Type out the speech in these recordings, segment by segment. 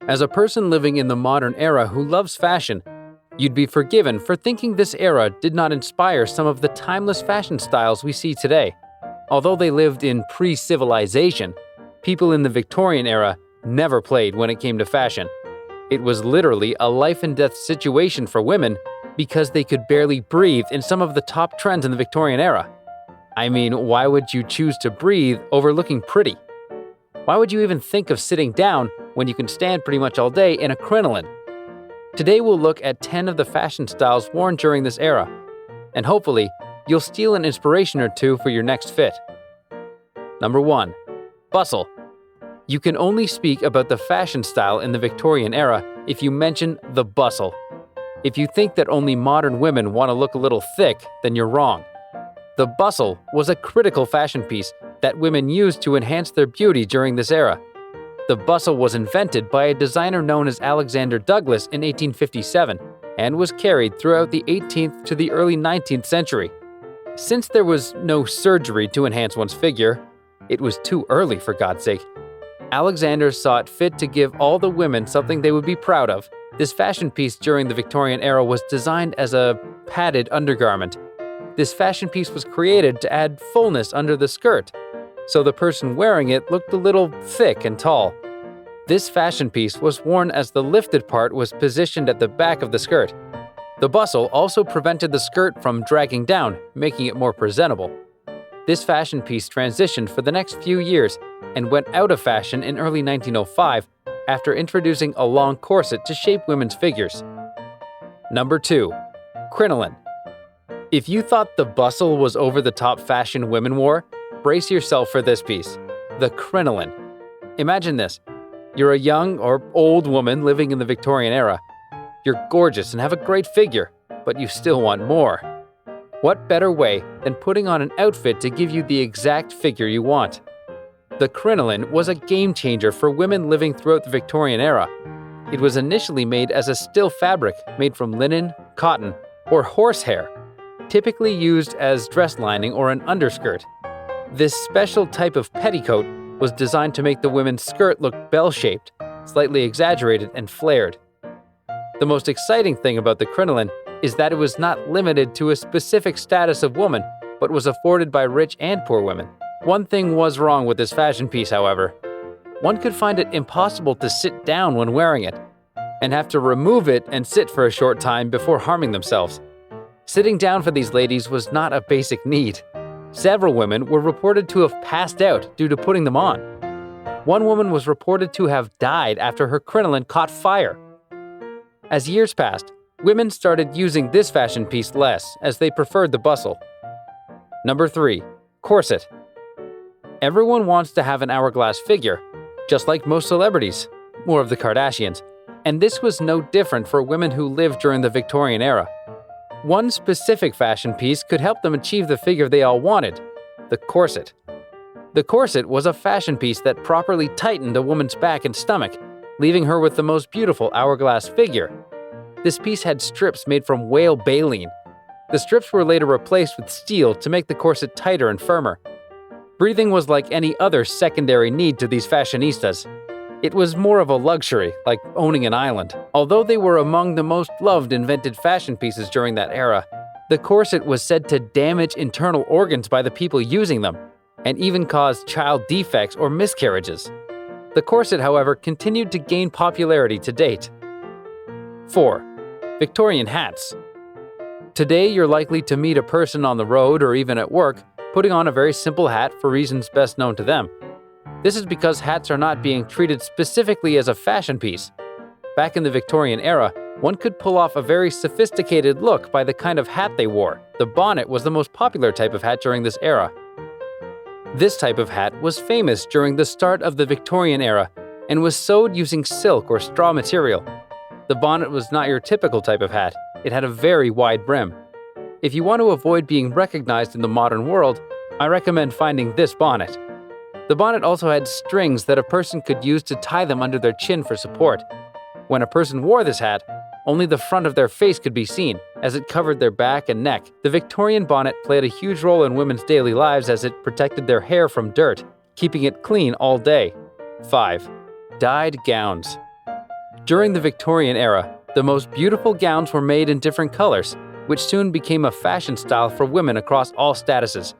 As a person living in the modern era who loves fashion, you'd be forgiven for thinking this era did not inspire some of the timeless fashion styles we see today. Although they lived in pre-civilization, people in the Victorian era never played when it came to fashion. It was literally a life-and-death situation for women because they could barely breathe in some of the top trends in the Victorian era. I mean, why would you choose to breathe over looking pretty? Why would you even think of sitting down when you can stand pretty much all day in a crinoline? Today we'll look at 10 of the fashion styles worn during this era, and hopefully, you'll steal an inspiration or two for your next fit. Number 1. Bustle. You can only speak about the fashion style in the Victorian era if you mention the bustle. If you think that only modern women want to look a little thick, then you're wrong. The bustle was a critical fashion piece that women used to enhance their beauty during this era. The bustle was invented by a designer known as Alexander Douglas in 1857 and was carried throughout the 18th to the early 19th century. Since there was no surgery to enhance one's figure, it was too early for God's sake, Alexander saw it fit to give all the women something they would be proud of. This fashion piece during the Victorian era was designed as a padded undergarment. This fashion piece was created to add fullness under the skirt, so the person wearing it looked a little thick and tall. This fashion piece was worn as the lifted part was positioned at the back of the skirt. The bustle also prevented the skirt from dragging down, making it more presentable. This fashion piece transitioned for the next few years and went out of fashion in early 1905 after introducing a long corset to shape women's figures. Number 2. Crinoline. If you thought the bustle was over-the-top fashion women wore, brace yourself for this piece, the crinoline. Imagine this. You're a young or old woman living in the Victorian era. You're gorgeous and have a great figure, but you still want more. What better way than putting on an outfit to give you the exact figure you want? The crinoline was a game-changer for women living throughout the Victorian era. It was initially made as a still fabric made from linen, cotton, or horsehair, typically used as dress lining or an underskirt. This special type of petticoat was designed to make the women's skirt look bell-shaped, slightly exaggerated and flared. The most exciting thing about the crinoline is that it was not limited to a specific status of woman, but was afforded by rich and poor women. One thing was wrong with this fashion piece, however. One could find it impossible to sit down when wearing it, and have to remove it and sit for a short time before harming themselves. Sitting down for these ladies was not a basic need. Several women were reported to have passed out due to putting them on. One woman was reported to have died after her crinoline caught fire. As years passed, women started using this fashion piece less as they preferred the bustle. Number 3. Corset. Everyone wants to have an hourglass figure, just like most celebrities, more of the Kardashians, and this was no different for women who lived during the Victorian era. One specific fashion piece could help them achieve the figure they all wanted, the corset. The corset was a fashion piece that properly tightened a woman's back and stomach, leaving her with the most beautiful hourglass figure. This piece had strips made from whale baleen. The strips were later replaced with steel to make the corset tighter and firmer. Breathing was like any other secondary need to these fashionistas. It was more of a luxury, like owning an island. Although they were among the most loved invented fashion pieces during that era, the corset was said to damage internal organs by the people using them, and even cause child defects or miscarriages. The corset, however, continued to gain popularity to date. 4. Victorian hats. Today, you're likely to meet a person on the road or even at work putting on a very simple hat for reasons best known to them. This is because hats are not being treated specifically as a fashion piece. Back in the Victorian era, one could pull off a very sophisticated look by the kind of hat they wore. The bonnet was the most popular type of hat during this era. This type of hat was famous during the start of the Victorian era and was sewed using silk or straw material. The bonnet was not your typical type of hat. It had a very wide brim. If you want to avoid being recognized in the modern world, I recommend finding this bonnet. The bonnet also had strings that a person could use to tie them under their chin for support. When a person wore this hat, only the front of their face could be seen, as it covered their back and neck. The Victorian bonnet played a huge role in women's daily lives as it protected their hair from dirt, keeping it clean all day. 5. Dyed gowns. During the Victorian era, the most beautiful gowns were made in different colors, which soon became a fashion style for women across all statuses.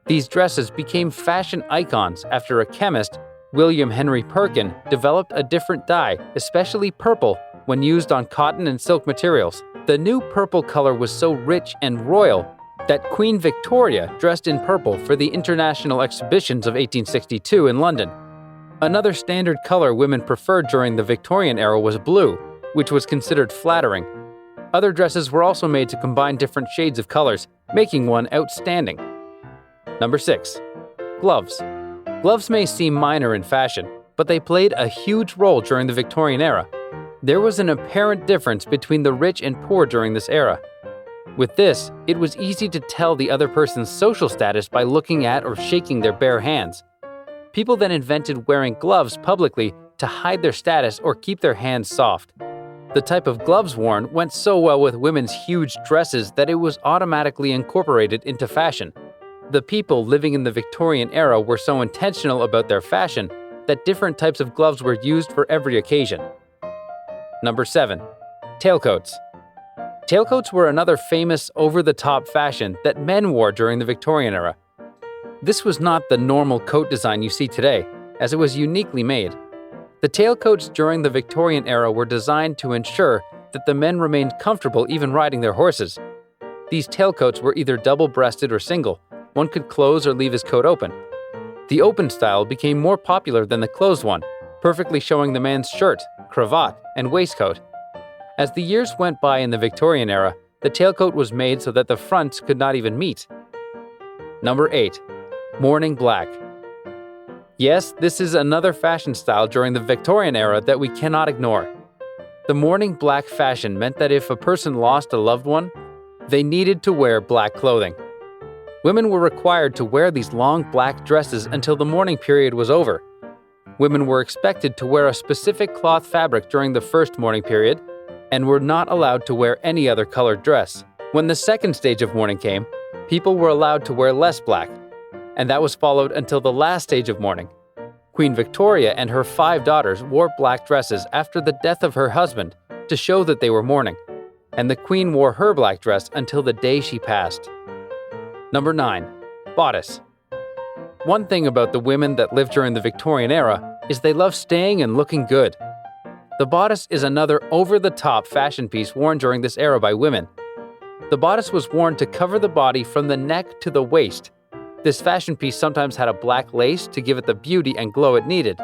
These dresses became fashion icons after a chemist, William Henry Perkin, developed a different dye, especially purple, when used on cotton and silk materials. The new purple color was so rich and royal that Queen Victoria dressed in purple for the International Exhibitions of 1862 in London. Another standard color women preferred during the Victorian era was blue, which was considered flattering. Other dresses were also made to combine different shades of colors, making one outstanding. Number 6. Gloves. Gloves may seem minor in fashion, but they played a huge role during the Victorian era. There was an apparent difference between the rich and poor during this era. With this, it was easy to tell the other person's social status by looking at or shaking their bare hands. People then invented wearing gloves publicly to hide their status or keep their hands soft. The type of gloves worn went so well with women's huge dresses that it was automatically incorporated into fashion. The people living in the Victorian era were so intentional about their fashion that different types of gloves were used for every occasion. Number 7. Tailcoats. Tailcoats were another famous over-the-top fashion that men wore during the Victorian era. This was not the normal coat design you see today, as it was uniquely made. The tailcoats during the Victorian era were designed to ensure that the men remained comfortable even riding their horses. These tailcoats were either double-breasted or single. One could close or leave his coat open. The open style became more popular than the closed one, perfectly showing the man's shirt, cravat, and waistcoat. As the years went by in the Victorian era, the tailcoat was made so that the fronts could not even meet. Number 8. Morning black. Yes, this is another fashion style during the Victorian era that we cannot ignore. The morning black fashion meant that if a person lost a loved one, they needed to wear black clothing. Women were required to wear these long black dresses until the mourning period was over. Women were expected to wear a specific cloth fabric during the first mourning period and were not allowed to wear any other colored dress. When the second stage of mourning came, people were allowed to wear less black, and that was followed until the last stage of mourning. Queen Victoria and her 5 daughters wore black dresses after the death of her husband to show that they were mourning, and the Queen wore her black dress until the day she passed. Number 9. Bodice. One thing about the women that lived during the Victorian era is they love staying and looking good. The bodice is another over-the-top fashion piece worn during this era by women. The bodice was worn to cover the body from the neck to the waist. This fashion piece sometimes had a black lace to give it the beauty and glow it needed.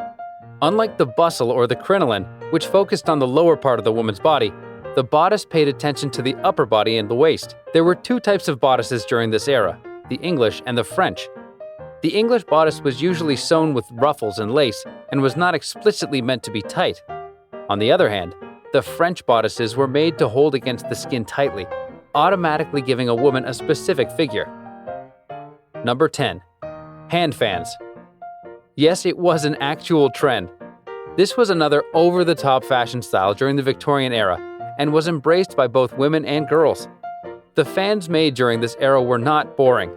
Unlike the bustle or the crinoline, which focused on the lower part of the woman's body, the bodice paid attention to the upper body and the waist. There were 2 types of bodices during this era, the English and the French. The English bodice was usually sewn with ruffles and lace and was not explicitly meant to be tight. On the other hand, the French bodices were made to hold against the skin tightly, automatically giving a woman a specific figure. Number 10. Hand fans. Yes, it was an actual trend. This was another over-the-top fashion style during the Victorian era and was embraced by both women and girls. The fans made during this era were not boring,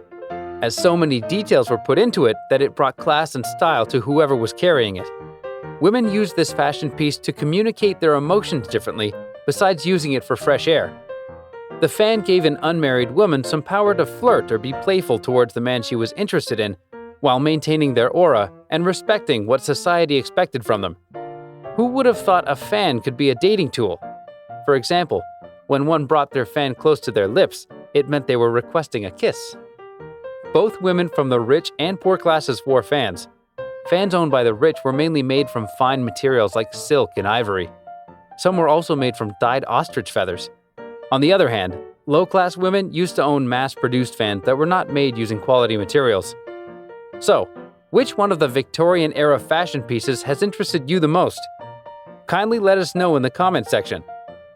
as so many details were put into it that it brought class and style to whoever was carrying it. Women used this fashion piece to communicate their emotions differently, besides using it for fresh air. The fan gave an unmarried woman some power to flirt or be playful towards the man she was interested in, while maintaining their aura and respecting what society expected from them. Who would have thought a fan could be a dating tool? For example, when one brought their fan close to their lips, it meant they were requesting a kiss. Both women from the rich and poor classes wore fans. Fans owned by the rich were mainly made from fine materials like silk and ivory. Some were also made from dyed ostrich feathers. On the other hand, low-class women used to own mass-produced fans that were not made using quality materials. So, which one of the Victorian-era fashion pieces has interested you the most? Kindly let us know in the comment section.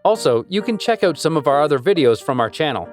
Also, you can check out some of our other videos from our channel.